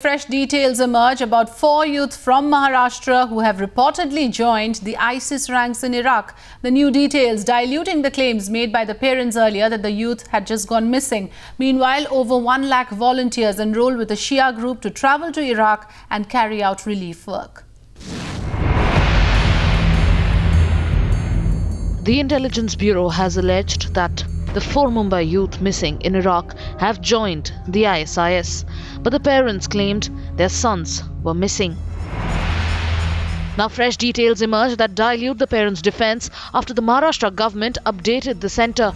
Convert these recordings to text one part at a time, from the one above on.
Fresh details emerge about 4 youth from Maharashtra who have reportedly joined the ISIS ranks in Iraq. The new details diluting the claims made by the parents earlier that the youth had just gone missing. Meanwhile, over 1 lakh volunteers enrolled with the Shia group to travel to Iraq and carry out relief work. The Intelligence Bureau has alleged that the 4 Mumbai youth missing in Iraq have joined the ISIS, but the parents claimed their sons were missing. Now fresh details emerge that dilute the parents' defense after the Maharashtra government updated the center.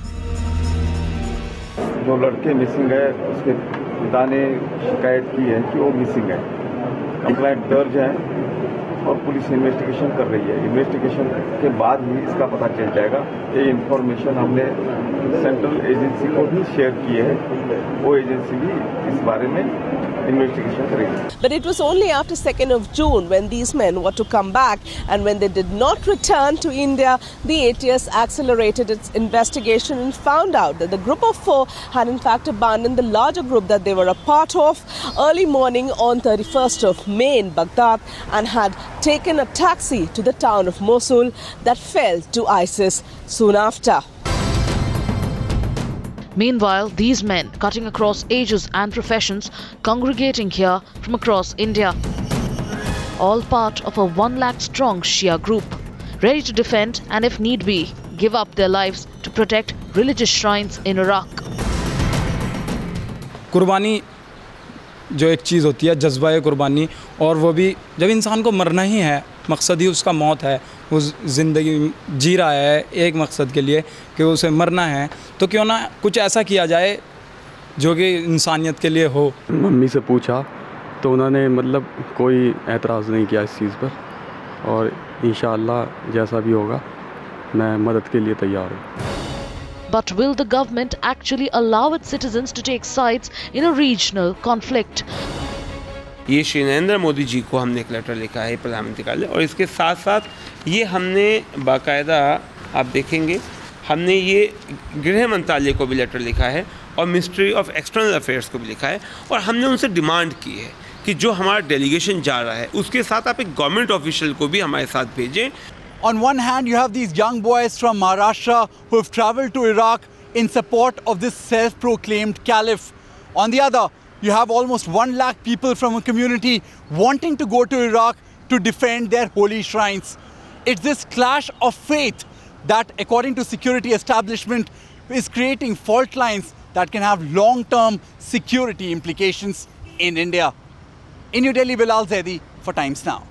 जो लड़के missing है उसके पिता ने शिकायत की है कि वो मिसिंग है, कंप्लेंट दर्ज है और पुलिस इन्वेस्टिगेशन कर रही है। इन्वेस्टिगेशन के बाद ही इसका पता चल जाएगा। ये इन्फॉर्मेशन हमने सेंट्रल एजेंसी को भी शेयर की है, वो एजेंसी भी इस बारे में इन्वेस्टिगेशन करेगी। But it was only after 2nd of June when these men were to come back, and when they did not return to India, the ATS accelerated its investigation and found out that the group of 4 had in fact abandoned the larger group that they were a part of early morning on 31st of May in Baghdad and had taken a taxi to the town of Mosul that fell to ISIS soon after. Meanwhile, these men cutting across ages and professions congregating here from across India, all part of a 1 lakh strong Shia group, ready to defend and if need be, give up their lives to protect religious shrines in Iraq. कुर्बानी जो एक चीज़ होती है, जज्बा है कुर्बानी, और वो भी जब इंसान को मरना ही है, मकसद ही उसका मौत है, वो ज़िंदगी जी रहा है एक मकसद के लिए कि उसे मरना है, तो क्यों ना कुछ ऐसा किया जाए जो कि इंसानियत के लिए हो। मम्मी से पूछा तो उन्होंने कोई एतराज़ नहीं किया इस चीज़ पर, और इंशाअल्लाह जैसा भी होगा मैं मदद के लिए तैयार हूँ। But will the government actually allow its citizens to take sides in a regional conflict? ये श्री नरेंद्र मोदी जी को हमने एक लेटर लिखा है प्रधानमंत्री कार्यालय, और इसके साथ साथ ये हमने बाकायदा, आप देखेंगे, हमने ये गृह मंत्रालय को भी लेटर लिखा है और मिनिस्ट्री ऑफ एक्सटर्नल अफेयर्स को भी लिखा है, और हमने उनसे डिमांड की है कि जो हमारा डेलीगेशन जा रहा है उसके साथ आप एक गवर्नमेंट ऑफिशियल को भी हमारे साथ भेजें। On one hand, you have these young boys from Maharashtra who have traveled to Iraq in support of this self-proclaimed caliph. On the other, you have almost 1 lakh people from a community wanting to go to Iraq to defend their holy shrines. It's this clash of faith that, according to security establishment, is creating fault lines that can have long-term security implications in India. In New Delhi, Bilal Zaidi for Times Now.